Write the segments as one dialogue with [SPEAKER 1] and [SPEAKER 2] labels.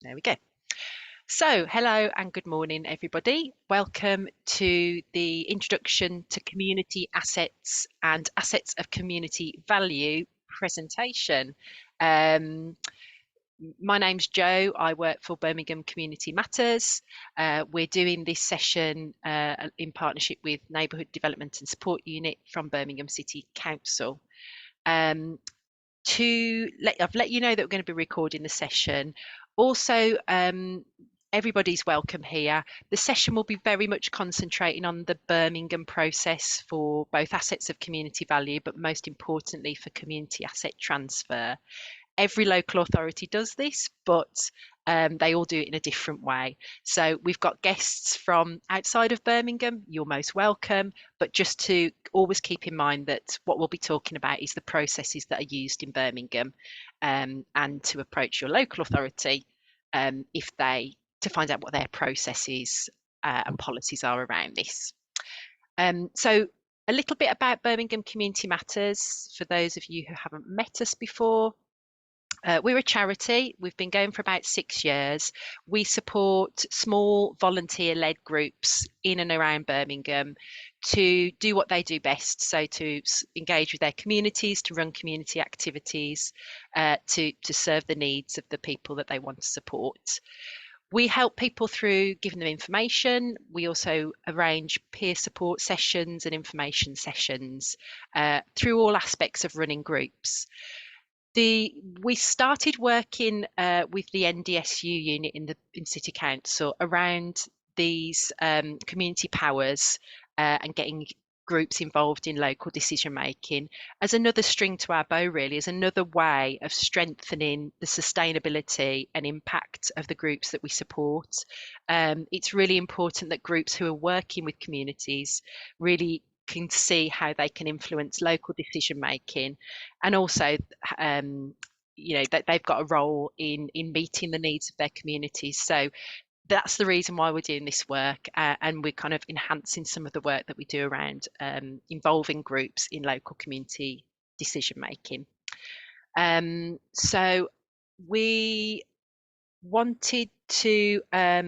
[SPEAKER 1] There we go. So, hello and good morning, everybody. Welcome to the Introduction to Community Assets and Assets of Community Value presentation. My name's Jo. I work for Birmingham Community Matters. We're doing this session in partnership with Neighbourhood Development and Support Unit from Birmingham City Council. I've let you know that we're going to be recording the session. Also, everybody's welcome here. The session will be very much concentrating on the Birmingham process for both assets of community value, but most importantly for community asset transfer. Every local authority does this, but they all do it in a different way. So we've got guests from outside of Birmingham, you're most welcome, but just to always keep in mind that what we'll be talking about is the processes that are used in Birmingham, and to approach your local authority to find out what their processes and policies are around this. So a little bit about Birmingham Community Matters for those of you who haven't met us before. We're a charity. We've been going for about 6 years. We support small volunteer-led groups in and around Birmingham to do what they do best. So to engage with their communities, to run community activities, to serve the needs of the people that they want to support. We help people through giving them information. We also arrange peer support sessions and information sessions through all aspects of running groups. We started working with the NDSU unit in City Council around these community powers and getting groups involved in local decision making as another string to our bow, really, as another way of strengthening the sustainability and impact of the groups that we support. It's really important that groups who are working with communities really can see how they can influence local decision making, and also that they've got a role in meeting the needs of their communities. So that's the reason why we're doing this work, and we're kind of enhancing some of the work that we do around involving groups in local community decision making. So we wanted to I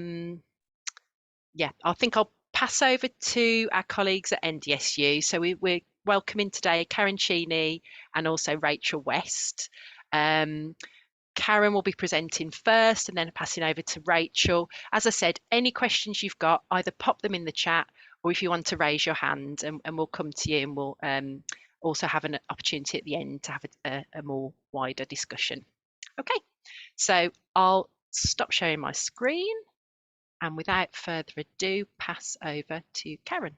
[SPEAKER 1] think I'll pass over to our colleagues at NDSU. So we're welcoming today Karen Cheney and also Rachel West. Karen will be presenting first and then passing over to Rachel. As I said, any questions you've got, either pop them in the chat, or if you want to raise your hand, and we'll come to you, and we'll also have an opportunity at the end to have a more wider discussion. Okay, so I'll stop sharing my screen, and without further ado, pass over to Karen.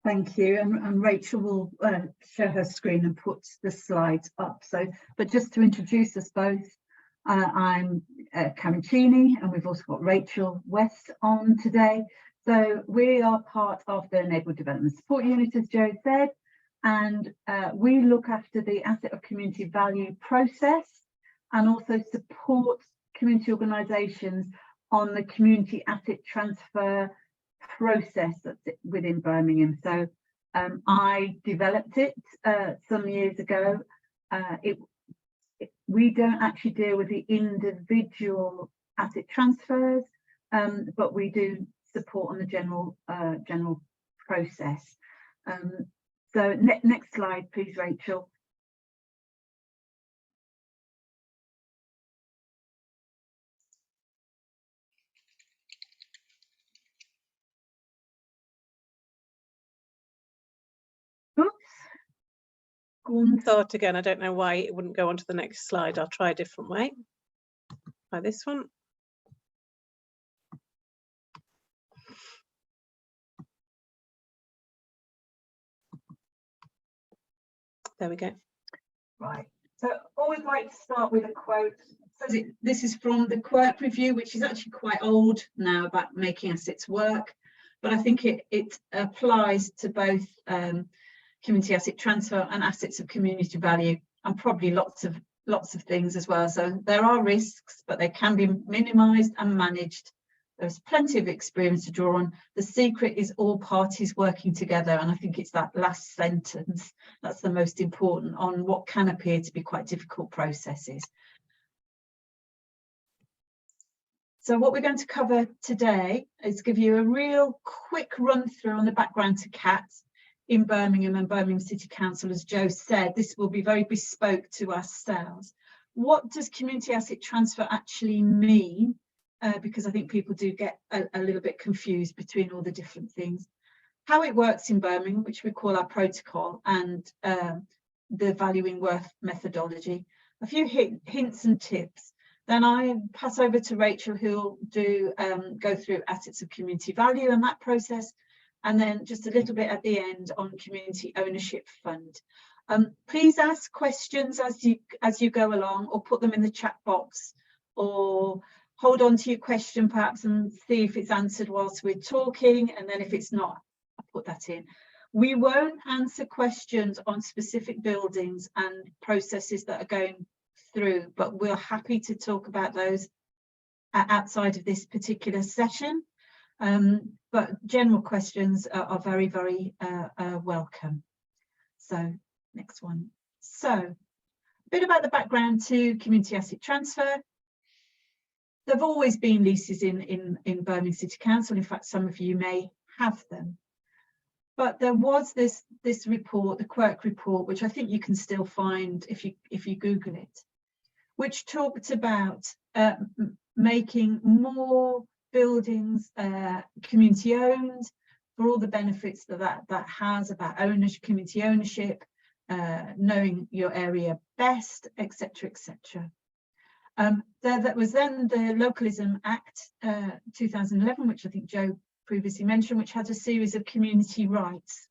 [SPEAKER 2] Thank you, and Rachel will share her screen and put the slides up. But just to introduce us both, I'm Karen Cheney, and we've also got Rachel West on today. So we are part of the Neighbourhood Development Support Unit, as Jo said, and we look after the asset of community value process and also support community organisations on the community asset transfer process that's within Birmingham. So I developed it some years ago. We don't actually deal with the individual asset transfers, but we do support on the general process. So next slide, please, Rachel.
[SPEAKER 3] Start again. I don't know why it wouldn't go on to the next slide. I'll try a different way. Try this one. There we go.
[SPEAKER 2] Right. So I always like to start with a quote. So this is from the Quirk Review, which is actually quite old now, about making assets work. But I think it applies to both community asset transfer and assets of community value, and probably lots of things as well. So there are risks, but they can be minimised and managed. There's plenty of experience to draw on. The secret is all parties working together, and I think it's that last sentence that's the most important on what can appear to be quite difficult processes. So what we're going to cover today is give you a real quick run through on the background to CAT in Birmingham and Birmingham City Council. As Joe said, this will be very bespoke to ourselves. What does community asset transfer actually mean? Because I think people do get a little bit confused between all the different things. How it works in Birmingham, which we call our protocol, and the valuing worth methodology. A few hints and tips. Then I pass over to Rachel, who'll go through assets of community value and that process, and then just a little bit at the end on community ownership fund. Please ask questions as you go along, or put them in the chat box, or hold on to your question perhaps and see if it's answered whilst we're talking, and then if it's not, I'll put that in. We won't answer questions on specific buildings and processes that are going through, but we're happy to talk about those outside of this particular session. But general questions are very, very welcome. So next one. So a bit about the background to community asset transfer. There've always been leases in Birmingham City Council. In fact, some of you may have them. But there was this report, the Quirk report, which I think you can still find if you Google it, which talked about making more buildings community owned for all the benefits that has about ownership, community ownership, knowing your area best, etc., etc. There was then the Localism Act 2011, which I think Joe previously mentioned, which had a series of community rights.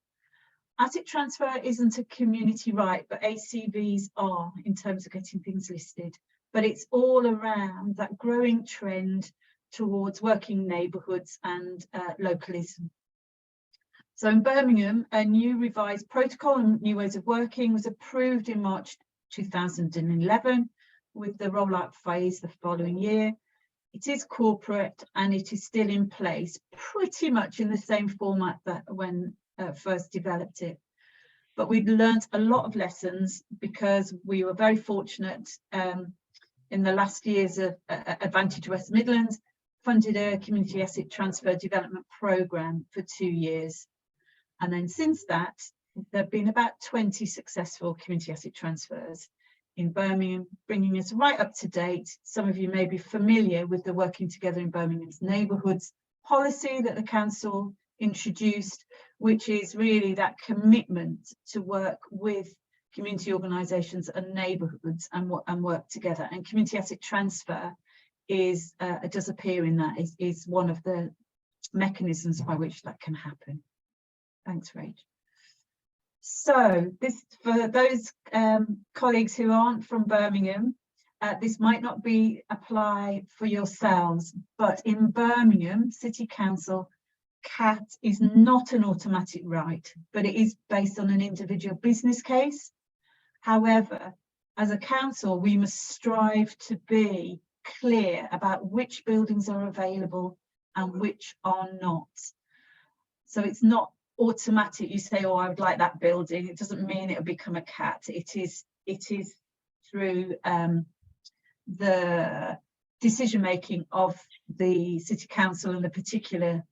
[SPEAKER 2] Asset transfer isn't a community right, but ACVs are in terms of getting things listed. But it's all around that growing trend towards working neighbourhoods and localism. So in Birmingham, a new revised protocol and new ways of working was approved in March 2011, with the rollout phase the following year. It is corporate and it is still in place, pretty much in the same format that when first developed it. But we'd learnt a lot of lessons because we were very fortunate in the last years of Advantage West Midlands, funded a community asset transfer development programme for 2 years. And then since that, there have been about 20 successful community asset transfers in Birmingham, bringing us right up to date. Some of you may be familiar with the Working Together in Birmingham's Neighbourhoods policy that the council introduced, which is really that commitment to work with community organisations and neighbourhoods and work together. And community asset transfer does appear in that, is one of the mechanisms by which that can happen. Thanks, Rach. So this, for those colleagues who aren't from Birmingham, this might not apply for yourselves, but in Birmingham City Council, CAT is not an automatic right, but it is based on an individual business case. However, as a council, we must strive to be clear about which buildings are available and which are not. So it's not automatic. You say, oh, I would like that building. It doesn't mean it'll become a CAT. It is through the decision making of the City Council and the particular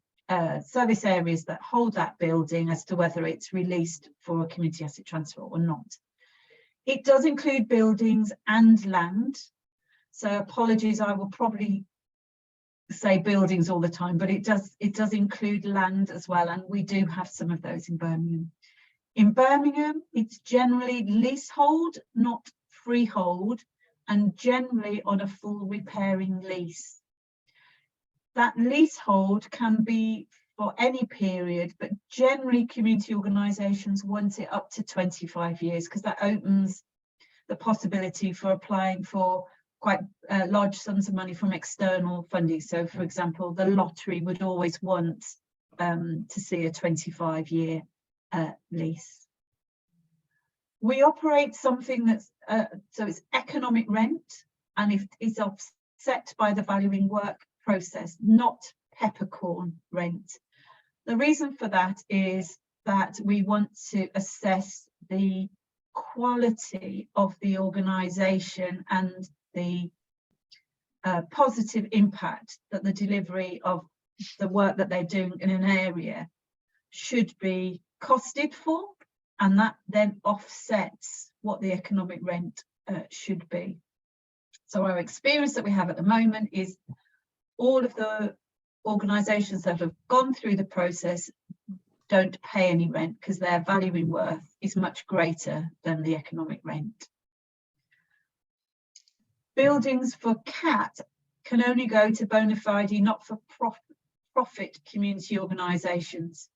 [SPEAKER 2] service areas that hold that building as to whether it's released for a community asset transfer or not. It does include buildings and land. So apologies, I will probably say buildings all the time, but it does include land as well, and we do have some of those in Birmingham. In Birmingham, it's generally leasehold, not freehold, and generally on a full repairing lease. That leasehold can be for any period, but generally community organisations want it up to 25 years because that opens the possibility for applying for quite large sums of money from external funding. So, for example, the lottery would always want to see a 25-year lease. We operate something that's, so it's economic rent, and it is offset by the valuing work process, not peppercorn rent. The reason for that is that we want to assess the quality of the organisation and the positive impact that the delivery of the work that they're doing in an area should be costed for, and that then offsets what the economic rent should be. So our experience that we have at the moment is all of the organisations that have gone through the process don't pay any rent because their value in worth is much greater than the economic rent. Buildings for CAT can only go to bona fide not-for-profit community organisations.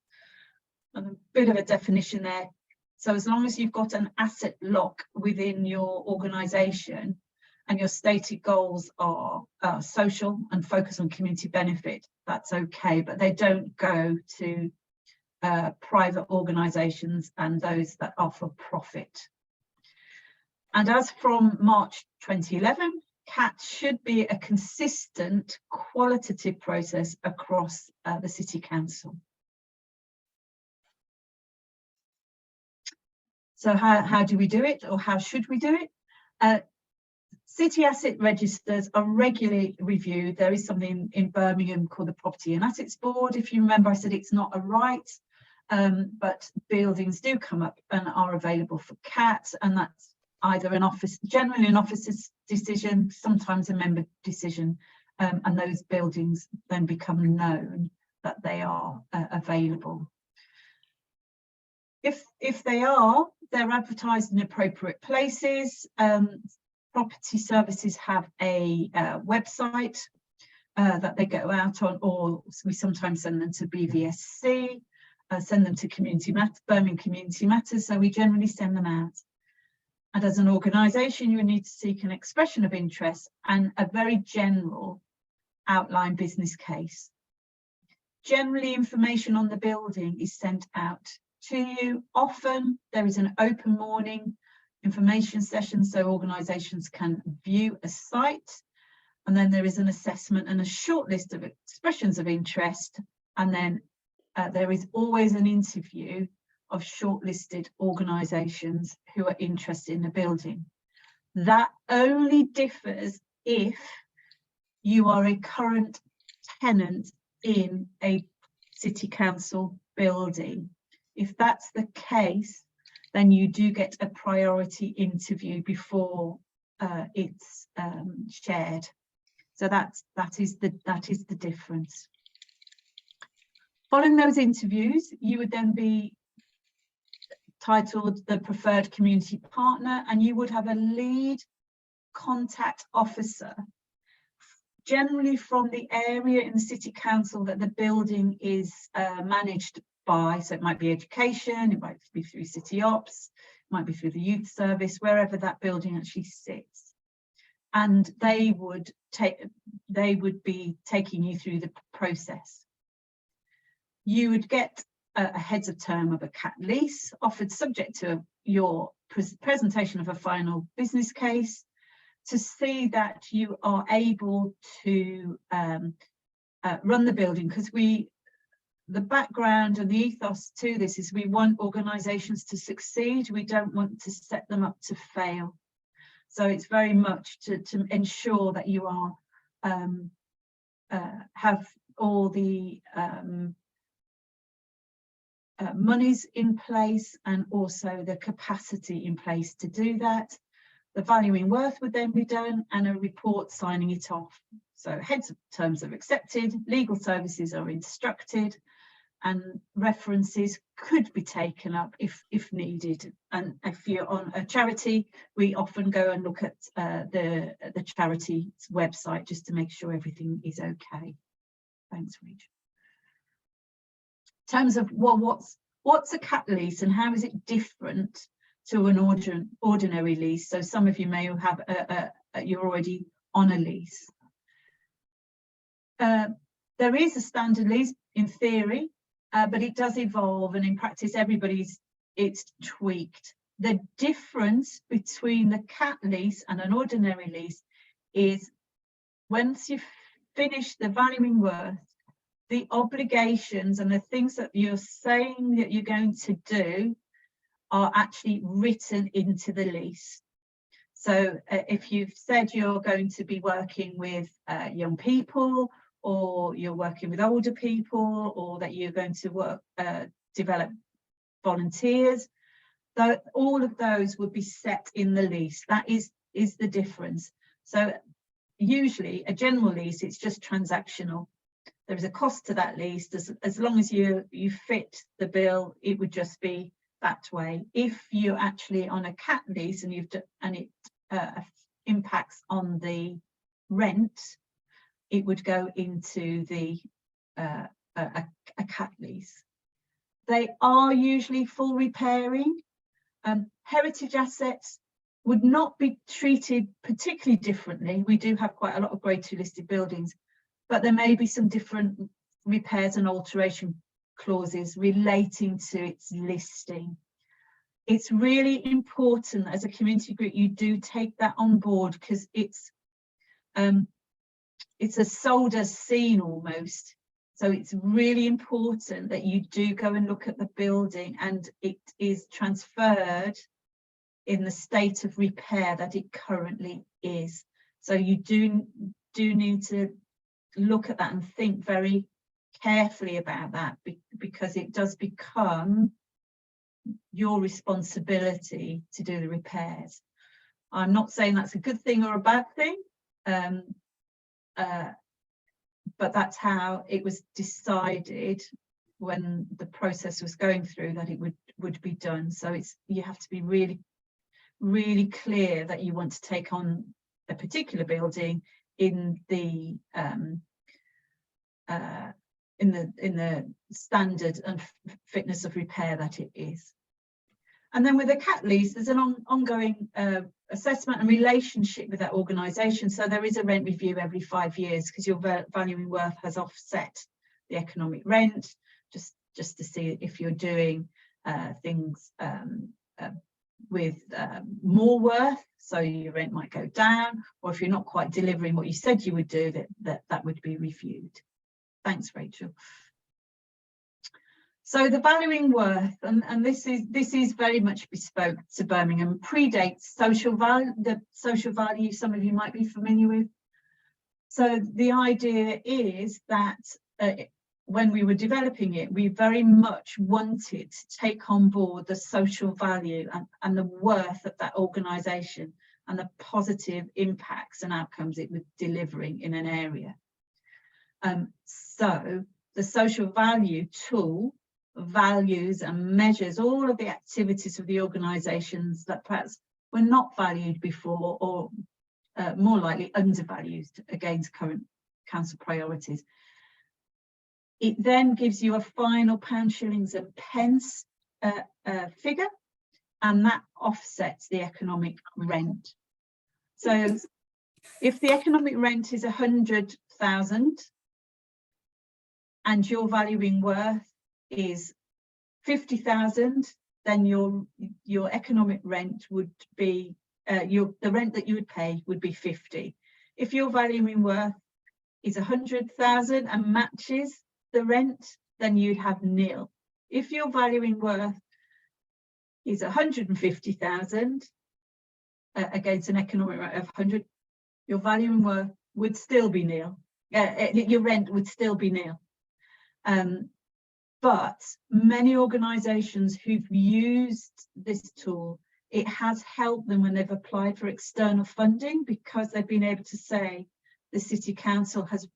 [SPEAKER 2] And a bit of a definition there. So as long as you've got an asset lock within your organisation and your stated goals are social and focus on community benefit, that's okay, but they don't go to private organisations and those that are for profit. And as from March 2011, CAT should be a consistent qualitative process across the City Council. So how do we do it, or how should we do it? City asset registers are regularly reviewed. There is something in Birmingham called the Property and Assets Board. If you remember, I said it's not a right, but buildings do come up and are available for CAT, and that's either an office, generally an officer's decision, sometimes a member decision, and those buildings then become known that they are available. If they are, they're advertised in appropriate places. Property services have a website that they go out on, or we sometimes send them to BVSC, send them to Birmingham Community Matters, so we generally send them out. And as an organisation, you need to seek an expression of interest and a very general outline business case. Generally, information on the building is sent out to you. Often there is an open morning information session so organisations can view a site, and then there is an assessment and a short list of expressions of interest, and then there is always an interview of shortlisted organisations who are interested in the building. That only differs if you are a current tenant in a City Council building. If that's the case, then you do get a priority interview before it's shared. So that is the difference. Following those interviews, you would then be titled the preferred community partner, and you would have a lead contact officer, generally from the area in the City Council that the building is managed by. So it might be education, it might be through City Ops, it might be through the youth service, wherever that building actually sits. And they would be taking you through the process. You would get a heads of term of a CAT lease offered subject to your presentation of a final business case to see that you are able to run the building, because the background and the ethos to this is we want organisations to succeed. We don't want to set them up to fail. So it's very much to ensure that you are have all the monies in place and also the capacity in place to do that. The valuing worth would then be done and a report signing it off. So heads of terms are accepted, legal services are instructed, and references could be taken up if needed. And if you're on a charity, we often go and look at the charity's website just to make sure everything is okay. Thanks, Rach. In terms of what's a CAT lease and how is it different to an ordinary lease? So some of you may have you're already on a lease. There is a standard lease in theory, but it does evolve, and in practice it's tweaked. The difference between the CAT lease and an ordinary lease is once you've finished the valuing worth, the obligations and the things that you're saying that you're going to do are actually written into the lease. So if you've said you're going to be working with young people, or you're working with older people, or that you're going to develop volunteers, though, all of those would be set in the lease. That is the difference. So usually a general lease, it's just transactional. There is a cost to that lease. As long as you fit the bill, it would just be that way. If you're actually on a cat lease and it impacts on the rent, it would go into the a cat lease. They are usually full repairing. Heritage assets would not be treated particularly differently. We do have quite a lot of Grade 2 listed buildings, but there may be some different repairs and alteration clauses relating to its listing. It's really important that as a community group you do take that on board, because it's a sold as seen almost. So it's really important that you do go and look at the building and it is transferred in the state of repair that it currently is. So you do need to look at that and think very carefully about that, because it does become your responsibility to do the repairs. I'm not saying that's a good thing or a bad thing, but that's how it was decided when the process was going through, that it would be done. So you have to be really clear that you want to take on a particular building in the standard and fitness of repair that it is. And then with a cat lease, there's an ongoing assessment and relationship with that organisation. So there is a rent review every 5 years, because your valuing worth has offset the economic rent, just to see if you're doing things with more worth, so your rent might go down, or if you're not quite delivering what you said you would do, that would be reviewed. Thanks, Rachel. So the valuing worth, and this is very much bespoke to Birmingham, predates social value, the social value some of you might be familiar with. So the idea is that when we were developing it, we very much wanted to take on board the social value and the worth of that organisation and the positive impacts and outcomes it was delivering in an area. So the social value tool values and measures all of the activities of the organisations that perhaps were not valued before, or more likely undervalued against current council priorities. It then gives you a final pounds, shillings and pence figure, and that offsets the economic rent. So if the economic rent is 100,000 and your valuing worth is 50,000, then your economic rent would be the rent that you would pay would be 50. If your valuing worth is 100,000 and matches the rent, then you'd have nil. If your valuing worth is 150,000 against an economic rent of 100, your valuing worth would still be nil. Your rent would still be nil. But many organisations who've used this tool, it has helped them when they've applied for external funding, because they've been able to say the City Council has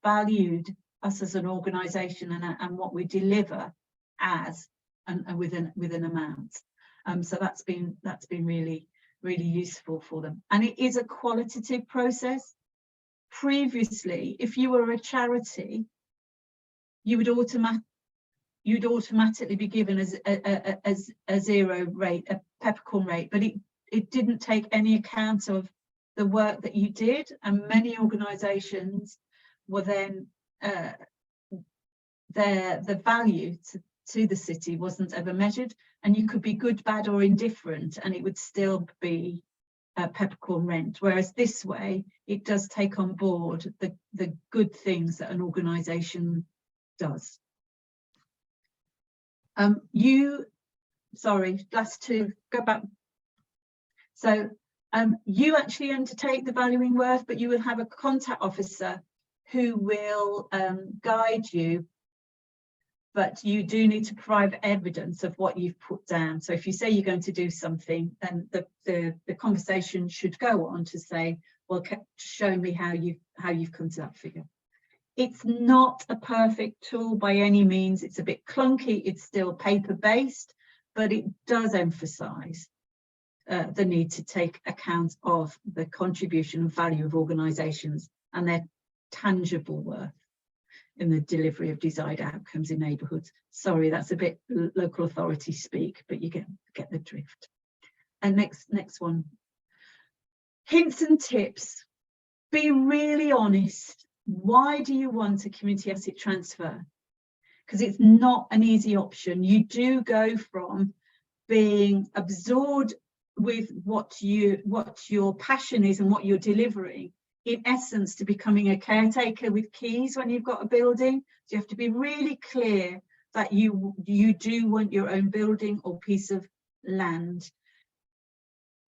[SPEAKER 2] valued us as an organisation and what we deliver as and with an amount. So that's been really useful for them, and it is a qualitative process. Previously, if you were a charity, you'd automatically be given a zero rate, a peppercorn rate, but it didn't take any account of the work that you did, and many organisations were then the value to the city wasn't ever measured, and you could be good, bad or indifferent and it would still be a peppercorn rent, whereas this way it does take on board the good things that an organisation does. Sorry, last two, go back. So you actually undertake the valuing work, but you will have a contact officer who will guide you, but you do need to provide evidence of what you've put down. So if you say you're going to do something, then the conversation should go on to say, well, show me how you've come to that figure. It's not a perfect tool by any means. It's a bit clunky. It's still paper-based, but it does emphasise the need to take account of the contribution and value of organisations and their tangible worth in the delivery of desired outcomes in neighbourhoods. Sorry, that's a bit local authority speak, but you get the drift. And next one. Hints and tips. Be really honest. Why do you want a community asset transfer? Because it's not an easy option. You do go from being absorbed with what your passion is and what you're delivering, in essence, to becoming a caretaker with keys when you've got a building. So you have to be really clear that you do want your own building or piece of land.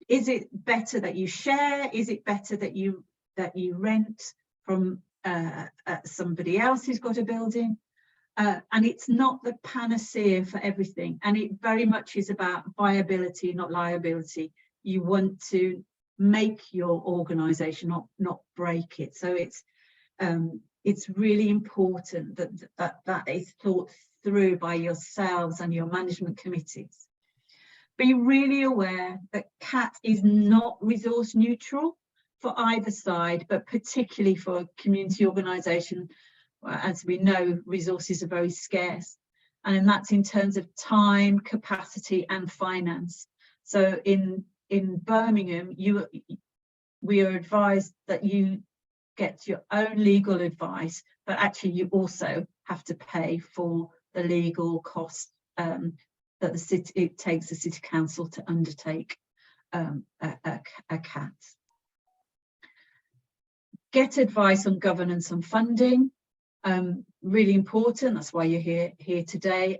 [SPEAKER 2] Is it better that you share? Is it better that you rent from somebody else who's got a building? And it's not the panacea for everything, and it very much is about viability, not liability. You want to make your organisation, not break it. So it's really important that is thought through by yourselves and your management committees. Be really aware that CAT is not resource neutral for either side, but particularly for a community organisation. As we know, resources are very scarce, and that's in terms of time, capacity and finance. So in Birmingham, we are advised that you get your own legal advice, but actually you also have to pay for the legal costs that it takes the City Council to undertake a CAT. Get advice on governance and funding. Really important, that's why you're here today.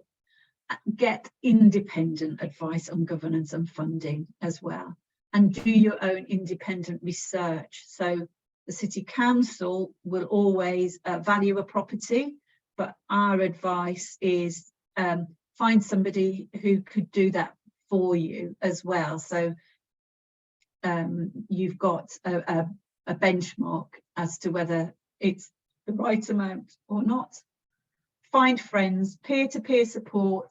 [SPEAKER 2] Get independent advice on governance and funding as well, and do your own independent research. So the City Council will always value a property, but our advice is find somebody who could do that for you as well. So you've got a benchmark as to whether it's the right amount or not. Find friends. Peer-to-peer support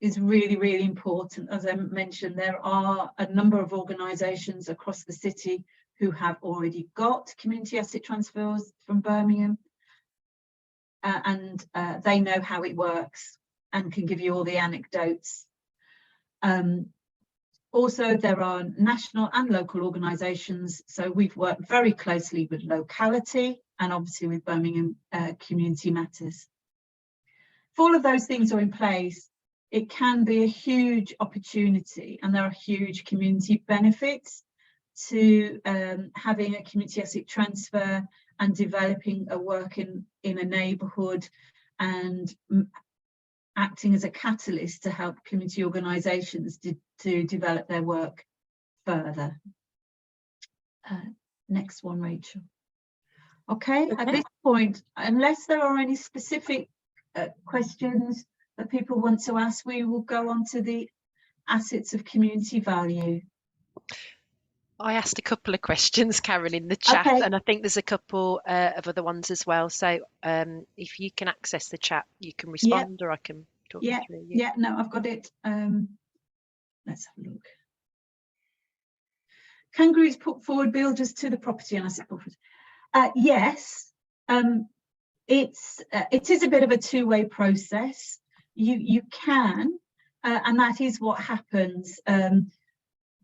[SPEAKER 2] is really, really important. As I mentioned, there are a number of organisations across the city who have already got community asset transfers from Birmingham, and they know how it works and can give you all the anecdotes. Also, there are national and local organisations, so we've worked very closely with locality and obviously with Birmingham Community Matters. If all of those things are in place, it can be a huge opportunity, and there are huge community benefits to having a community asset transfer and developing a work in a neighbourhood and acting as a catalyst to help community organisations to develop their work further. Next one, Rachel. Okay, at this point, unless there are any specific questions that people want to ask, we will go on to the assets of community value.
[SPEAKER 1] I asked a couple of questions, Karen, in the chat,
[SPEAKER 2] okay.
[SPEAKER 1] And I think there's a couple of other ones as well. So if you can access the chat, you can respond, or I can talk you through.
[SPEAKER 2] Yeah, no, I've got it. Let's have a look. Can groups put forward builders to the property and asset buffers? Yes, it is a bit of a two-way process. You can, and that is what happens.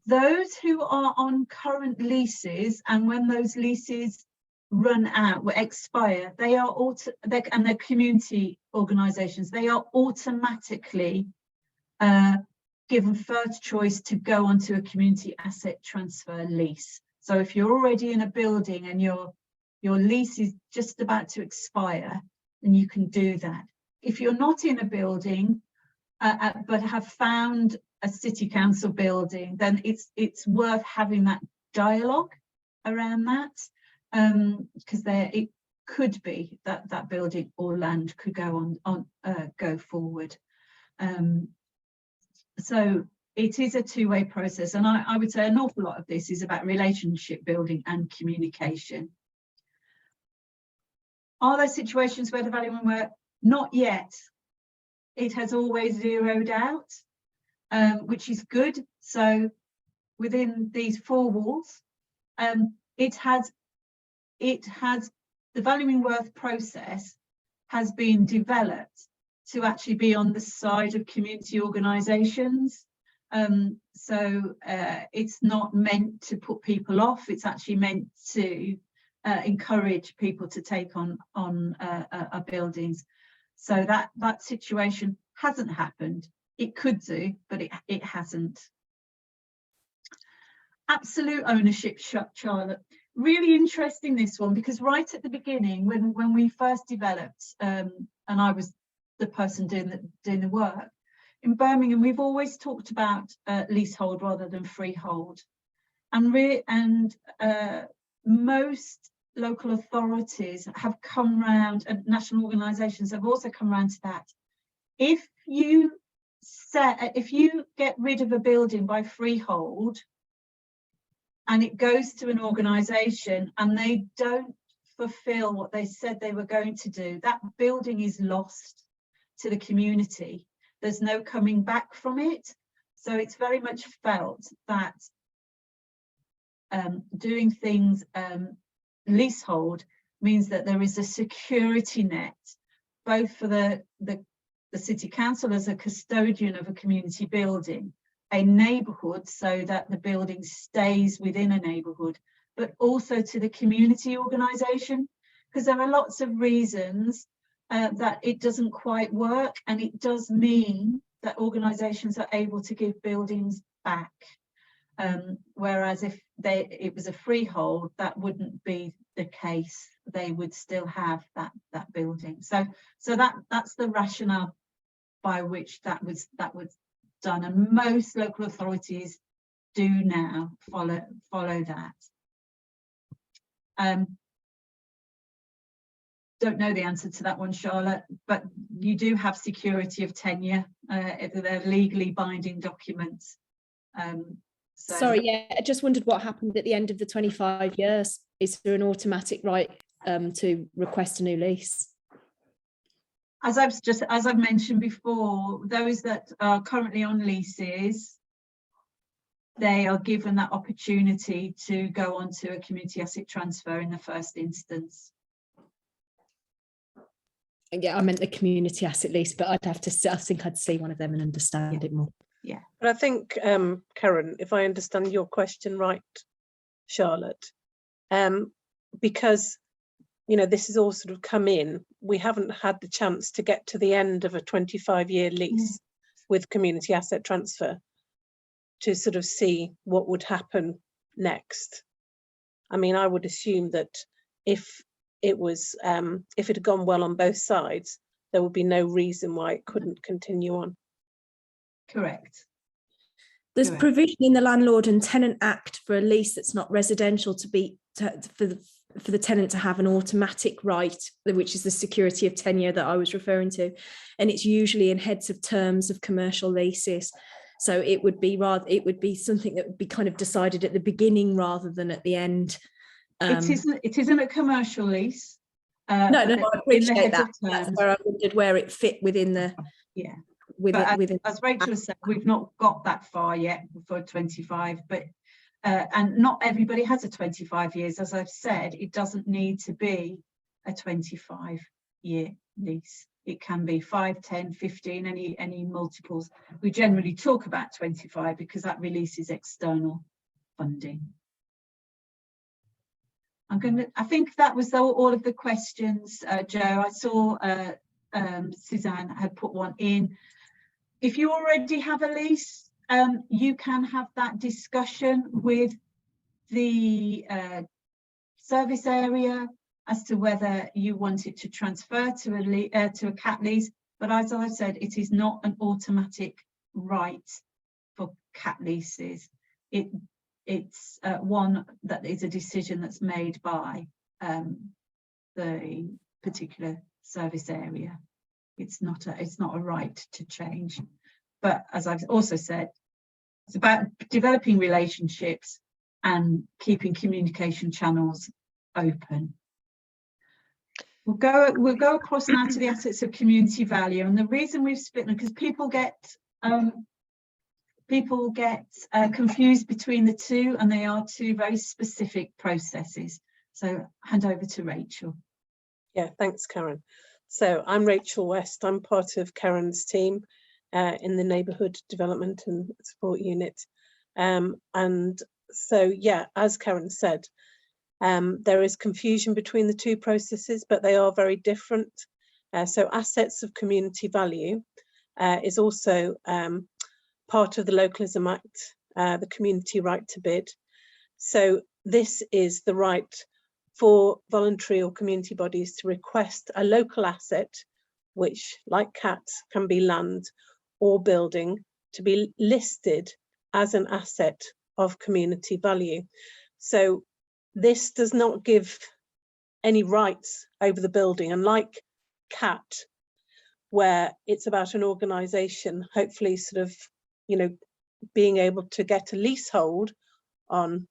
[SPEAKER 2] Those who are on current leases, and when those leases run out, will expire, they are and they're community organisations, they are automatically given first choice to go onto a community asset transfer lease. So if you're already in a building and your lease is just about to expire, then you can do that. If you're not in a building but have found a city council building, then it's worth having that dialogue around that, because it could be that building or land could go go forward. So it is a two-way process, and I would say an awful lot of this is about relationship building and communication. Are there situations where the valuing work? Not yet. It has always zeroed out, which is good. So within these four walls, it has the valuing worth process has been developed to actually be on the side of community organisations. So it's not meant to put people off. It's actually meant to encourage people to take on our buildings. So that situation hasn't happened. It could do, but it hasn't. Absolute ownership, Charlotte. Really interesting, this one, because right at the beginning, when we first developed, and I was the person doing the work in Birmingham, we've always talked about leasehold rather than freehold, and most local authorities have come round, and national organisations have also come round to that. If you get rid of a building by freehold and it goes to an organisation and they don't fulfil what they said they were going to do, that building is lost to the community. There's no coming back from it. So it's very much felt that doing things leasehold means that there is a security net, both for the city council as a custodian of a community building, a neighbourhood so that the building stays within a neighbourhood, but also to the community organisation, because there are lots of reasons that it doesn't quite work, and it does mean that organisations are able to give buildings back. Whereas if it was a freehold, that wouldn't be the case. They would still have that building. So that's the rationale by which that was done, and most local authorities do now follow that. Don't know the answer to that one, Charlotte, but you do have security of tenure. They're legally binding documents.
[SPEAKER 4] Sorry, yeah, I just wondered what happened at the end of the 25 years. Is there an automatic right to request a new lease?
[SPEAKER 2] As I've mentioned before, those that are currently on leases, they are given that opportunity to go on to a community asset transfer in the first instance.
[SPEAKER 4] Yeah, I meant the community asset lease, but I think I'd see one of them and understand it more.
[SPEAKER 2] Yeah,
[SPEAKER 3] but I think, Karen, if I understand your question right, Charlotte, because this has all sort of come in, we haven't had the chance to get to the end of a 25-year lease with community asset transfer to sort of see what would happen next. I mean, I would assume that if it had gone well on both sides, there would be no reason why it couldn't continue on.
[SPEAKER 2] Correct.
[SPEAKER 4] There's provision in the Landlord and Tenant Act for a lease that's not residential for the tenant to have an automatic right, which is the security of tenure that I was referring to, and it's usually in heads of terms of commercial leases. So it would be something that would be kind of decided at the beginning rather than at the end.
[SPEAKER 2] It isn't a commercial lease.
[SPEAKER 4] No, I appreciate that. That's where I wondered where it fit within the.
[SPEAKER 2] Yeah. As Rachel said, we've not got that far yet for 25, but and not everybody has a 25 years. As I've said, it doesn't need to be a 25-year lease. It can be 5, 10, 15, any multiples. We generally talk about 25 because that releases external funding. I think that was all of the questions, Joe. I saw Suzanne had put one in. If you already have a lease, you can have that discussion with the service area as to whether you want it to transfer to a cat lease. But as I said, it is not an automatic right CAT leases, it's one that is a decision that's made by the particular service area. It's not a right to change. But as I've also said, it's about developing relationships and keeping communication channels open. We'll go across now to the assets of community value, and the reason we've split them because people get confused between the two, and they are two very specific processes. So hand over to Rachel.
[SPEAKER 3] Yeah, thanks, Karen. So I'm Rachel West. I'm part of Karen's team in the Neighbourhood Development and Support Unit. And so, yeah, as Karen said, there is confusion between the two processes, but they are very different. So assets of community value is also part of the Localism Act, the community right to bid. So this is the right for voluntary or community bodies to request a local asset, which, like CAT, can be land or building, to be listed as an asset of community value. So this does not give any rights over the building, and like CAT, where it's about an organisation hopefully sort of, you know, being able to get a leasehold on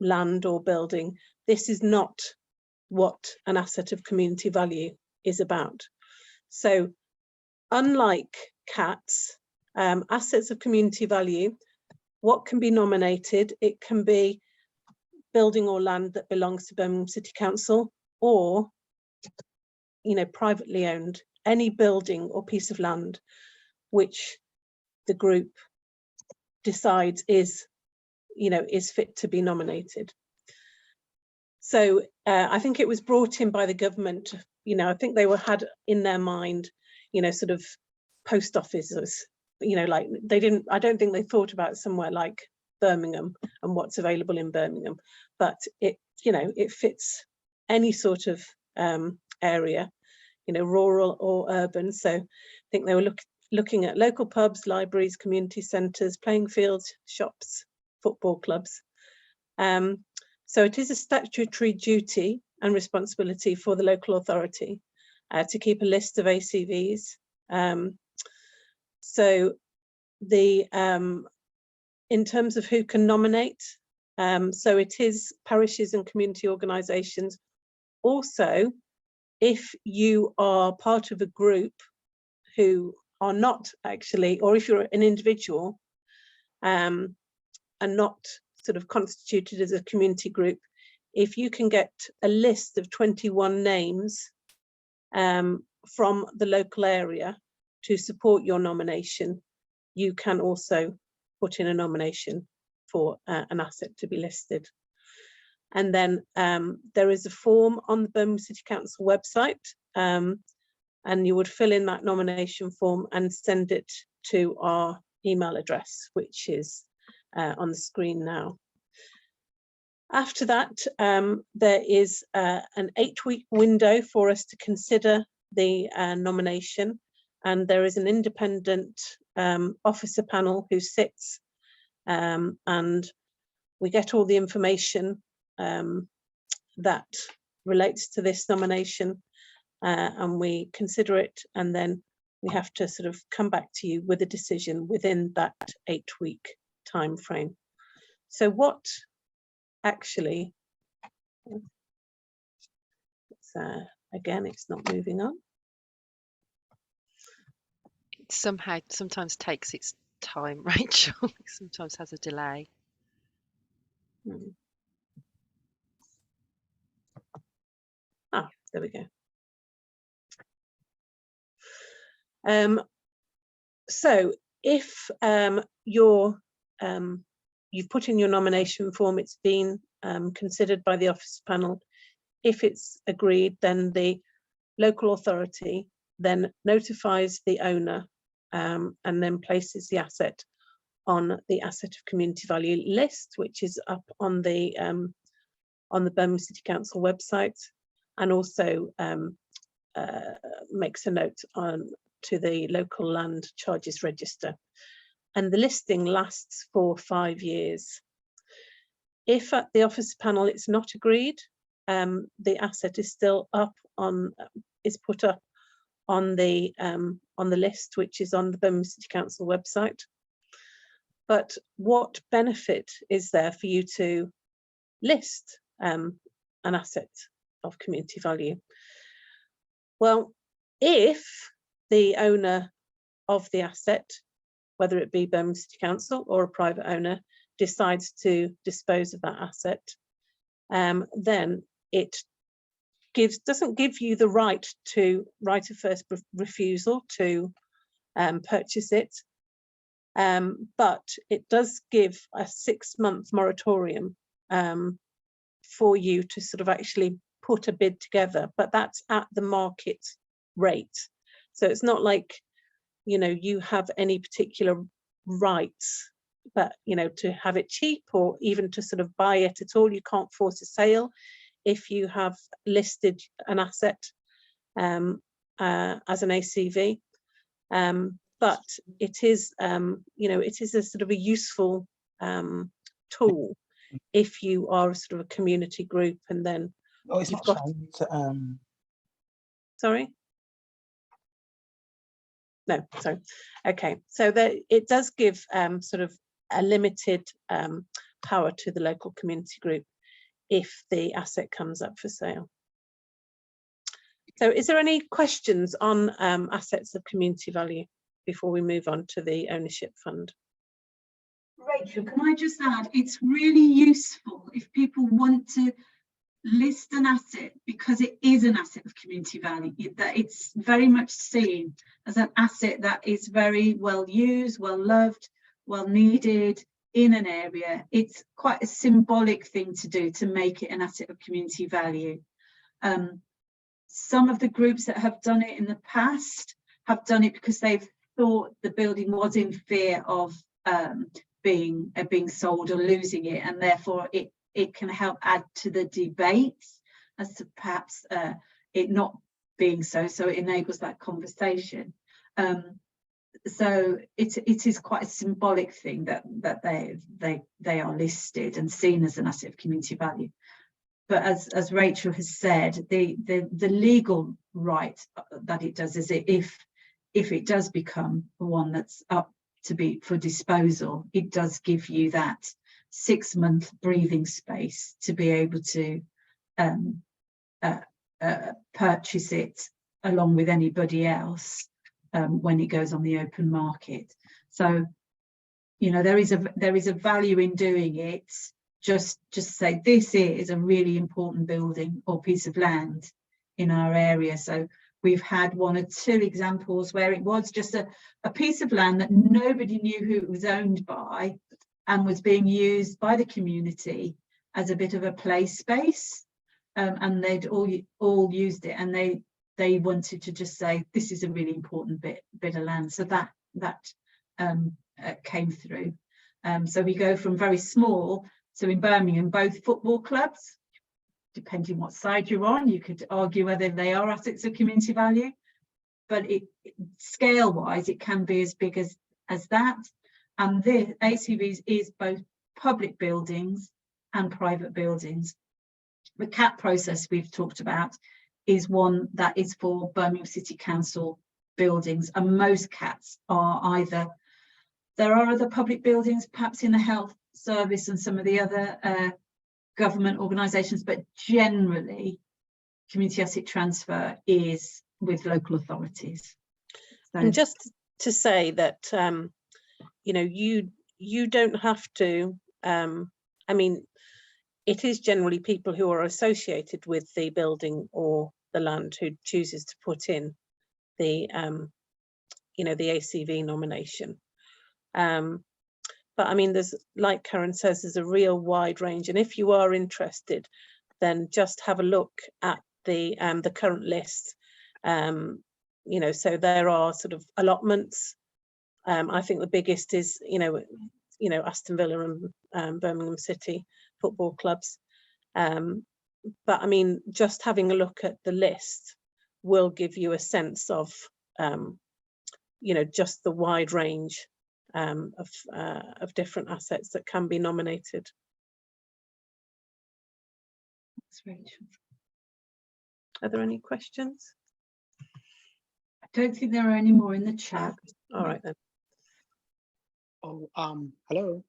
[SPEAKER 3] land or building, this is not what an asset of community value is about. So unlike CATs, assets of community value, what can be nominated? It can be building or land that belongs to Birmingham City Council, or, you know, privately owned, any building or piece of land which the group decides is, you know, is fit to be nominated. So I think it was brought in by the government, you know, I think they had in their mind, you know, sort of post offices, you know, like I don't think they thought about somewhere like Birmingham and what's available in Birmingham, but it, you know, it fits any sort of area, you know, rural or urban. So I think they were looking at local pubs, libraries, community centres, playing fields, shops, football clubs. So it is a statutory duty and responsibility for the local authority to keep a list of ACVs. So the in terms of who can nominate, so it is parishes and community organisations. Also, if you are part of a group who are not actually, or if you're an individual and not sort of constituted as a community group, if you can get a list of 21 names from the local area to support your nomination, you can also put in a nomination for an asset to be listed. And then there is a form on the Birmingham City Council website, and you would fill in that nomination form and send it to our email address, which is on the screen now. After that, there is an 8-week window for us to consider the nomination, and there is an independent officer panel who sits, and we get all the information that relates to this nomination, and we consider it, and then we have to sort of come back to you with a decision within that 8-week time frame. So what actually, again, it's not moving on.
[SPEAKER 1] It sometimes takes its time, Rachel. It sometimes has a delay.
[SPEAKER 3] Ah, there we go. So if you've put in your nomination form, it's been considered by the office panel. If it's agreed, then the local authority then notifies the owner and then places the asset on the asset of community value list, which is up on the Birmingham City Council website, and also makes a note on to the local land charges register. and the listing lasts for 5 years. If at the officer panel it's not agreed, the asset is still up on, is put up on the list, which is on the Birmingham City Council website. But what benefit is there for you to list an asset of community value? Well, if the owner of the asset, whether it be Birmingham City Council or a private owner, decides to dispose of that asset, then it doesn't give you the right of first refusal to purchase it, but it does give a 6-month moratorium for you to sort of actually put a bid together, but that's at the market rate. So it's not like, you know, you have any particular rights, but, you know, to have it cheap or even to sort of buy it at all. You can't force a sale if you have listed an asset as an ACV. But it is, you know, it is a sort of a useful tool if you are sort of a community group, and then
[SPEAKER 5] it's
[SPEAKER 3] you've
[SPEAKER 5] not
[SPEAKER 3] got.
[SPEAKER 5] showing,
[SPEAKER 3] Sorry. No, sorry. Okay, so it does give sort of a limited power to the local community group if the asset comes up for sale. So is there any questions on assets of community value before we move on to the ownership fund?
[SPEAKER 2] Rachel, can I just add, it's really useful if people want to list an asset because it is an asset of community value, that it's very much seen as an asset that is very well used, well loved, well needed in an area. It's quite a symbolic thing to do to make it an asset of community value. Some of the groups that have done it in the past have done it because they've thought the building was in fear of being sold or losing it, and therefore it can help add to the debate as to perhaps it not being so it enables that conversation. So it is quite a symbolic thing that they are listed and seen as an asset of community value. But as Rachel has said, the legal right that it does is if it does become one that's up to be for disposal, it does give you that 6-month breathing space to be able to purchase it along with anybody else when it goes on the open market. So, you know, there is a value in doing it. Just say this is a really important building or piece of land in our area. So we've had 1 or 2 examples where it was just a piece of land that nobody knew who it was owned by, and was being used by the community as a bit of a play space, and they'd all used it, and they wanted to just say this is a really important bit of land. So that came through. So we go from very small. So in Birmingham, both football clubs, depending what side you're on, you could argue whether they are assets of community value, but scale-wise, it can be as big as that. And the ACVs is both public buildings and private buildings. The CAT process we've talked about is one that is for Birmingham City Council buildings, and most CATs are either, there are other public buildings, perhaps in the health service and some of the other government organisations, but generally community asset transfer is with local authorities. So,
[SPEAKER 3] and just to say that you know, you don't have to, I mean, it is generally people who are associated with the building or the land who chooses to put in the you know, the ACV nomination. But I mean, there's, like Karen says, there's a real wide range, and if you are interested, then just have a look at the current list. You know, so there are sort of allotments. I think the biggest is, you know, Aston Villa and Birmingham City football clubs. But I mean, just having a look at the list will give you a sense of, you know, just the wide range of different assets that can be nominated.
[SPEAKER 2] Thanks, Rachel.
[SPEAKER 3] Are there any questions?
[SPEAKER 2] I don't think there are any more in the chat.
[SPEAKER 3] All right then.
[SPEAKER 5] Oh, hello.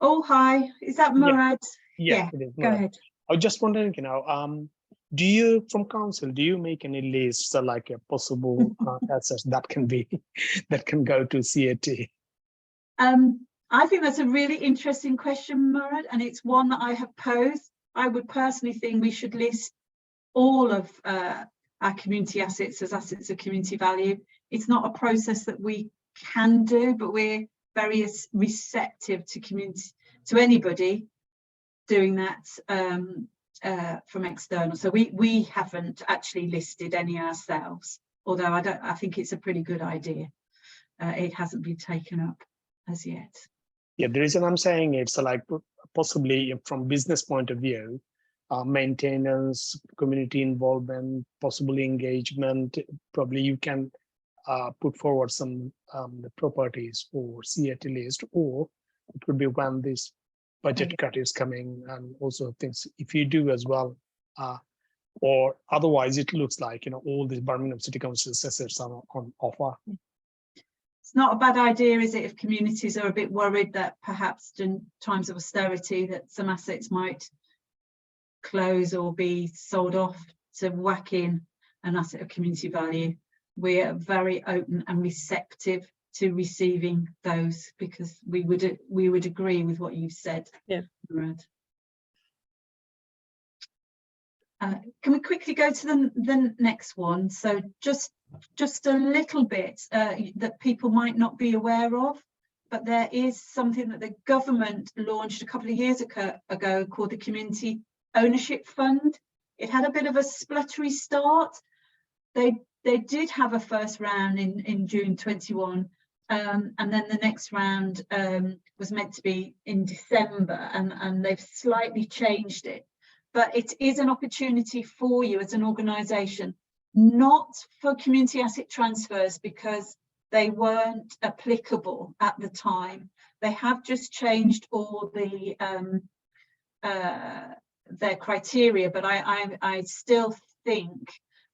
[SPEAKER 2] Oh, hi. Is that Murad?
[SPEAKER 5] Yeah, it is.
[SPEAKER 2] Go ahead.
[SPEAKER 5] I was just wondering, do you, from council, do you make any lists like a possible assets that can be that can go to CAT?
[SPEAKER 2] I think that's a really interesting question, Murad, and it's one that I have posed. I would personally think we should list all of our community assets as assets of community value. It's not a process that we can do, but we're very receptive to anybody doing that from external. So we haven't actually listed any ourselves, although I think it's a pretty good idea. It hasn't been taken up as yet.
[SPEAKER 5] Yeah, the reason I'm saying it's like possibly from business point of view, maintenance, community involvement, possible engagement, probably you can put forward some properties for CAT list, or it could be when this budget cut is coming, and also things if you do as well, or otherwise it looks like all these Birmingham City Council assets are on offer.
[SPEAKER 2] It's not a bad idea, is it, if communities are a bit worried that perhaps in times of austerity that some assets might close or be sold off, to whack in an asset of community value. We are very open and receptive to receiving those, because we would agree with what you've said.
[SPEAKER 3] Yeah.
[SPEAKER 2] Murad. Can we quickly go to the next one? So just a little bit that people might not be aware of, but there is something that the government launched a couple of years ago called the Community Ownership Fund. It had a bit of a spluttery start. They did have a first round in June 21, and then the next round was meant to be in December, and they've slightly changed it. But it is an opportunity for you as an organisation, not for community asset transfers because they weren't applicable at the time. They have just changed all the their criteria, but I still think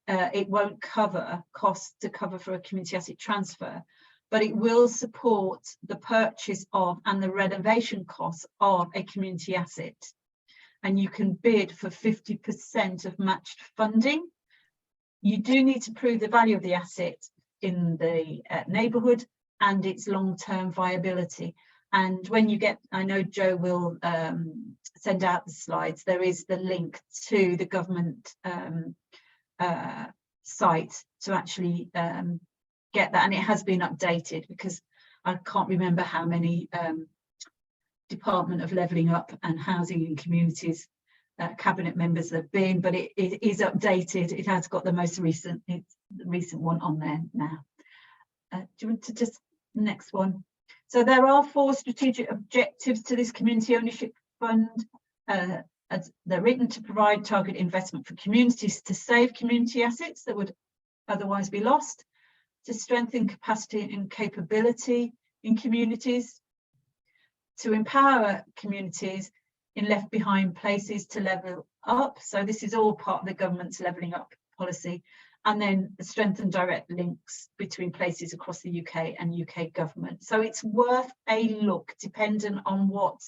[SPEAKER 2] it won't cover costs to cover for a community asset transfer, but it will support the purchase of and the renovation costs of a community asset. And you can bid for 50% of matched funding. You do need to prove the value of the asset in the neighbourhood and its long-term viability. And when you get, I know Joe will send out the slides, there is the link to the government site to actually get that, and it has been updated because I can't remember how many Department of Levelling Up and Housing and Communities cabinet members there have been, but it is updated. It has got the most recent one on there now. Do you want to just next one? So there are 4 strategic objectives to this community ownership fund. As they're written to provide target investment for communities to save community assets that would otherwise be lost, to strengthen capacity and capability in communities, to empower communities in left behind places to level up. So this is all part of the government's levelling up policy. And then strengthen direct links between places across the UK and UK government. So it's worth a look, dependent on what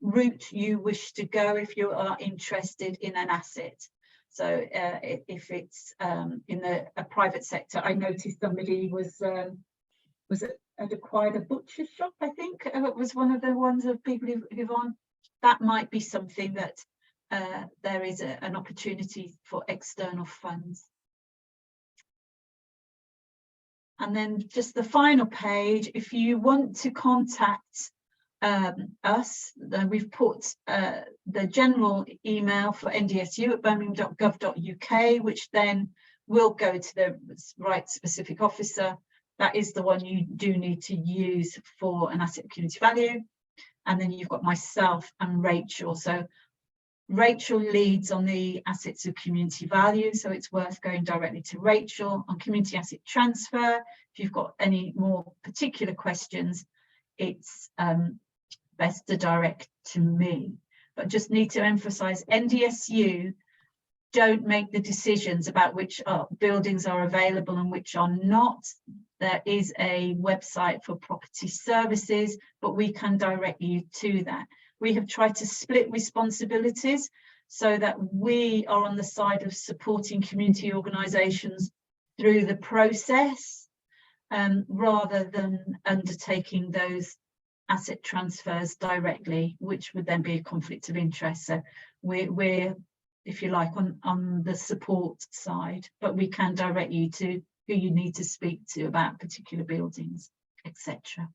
[SPEAKER 2] route you wish to go if you are interested in an asset. So if it's in a private sector, I noticed somebody had acquired a butcher shop, I think. It was one of the ones of people who've on. That might be something that there is an opportunity for external funds. And then just the final page, if you want to contact us, then we've put the general email for NDSU at birmingham.gov.uk, which then will go to the right specific officer. That is the one you do need to use for an asset of community value. And then you've got myself and Rachel. So Rachel leads on the assets of community value, so it's worth going directly to Rachel. On community asset transfer, if you've got any more particular questions, it's best to direct to me. But just need to emphasize, NDSU don't make the decisions about which buildings are available and which are not. There is a website for property services, but we can direct you to that. We have tried to split responsibilities so that we are on the side of supporting community organisations through the process, rather than undertaking those asset transfers directly, which would then be a conflict of interest. So we're, if you like, on the support side, but we can direct you to who you need to speak to about particular buildings, etc.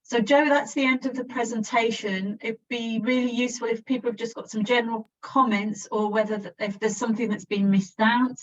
[SPEAKER 2] So Joe, that's the end of the presentation. It'd be really useful if people have just got some general comments, or whether if there's something that's been missed out.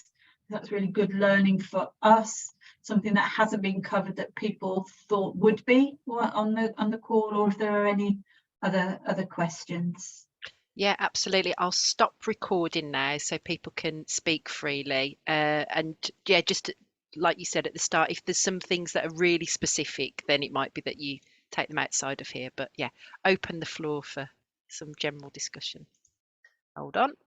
[SPEAKER 2] That's really good learning for us, something that hasn't been covered that people thought would be on the call, or if there are any other questions.
[SPEAKER 1] Yeah, absolutely. I'll stop recording now so people can speak freely. And yeah, just like you said at the start, if there's some things that are really specific, then it might be that you take them outside of here. But yeah, open the floor for some general discussion. Hold on.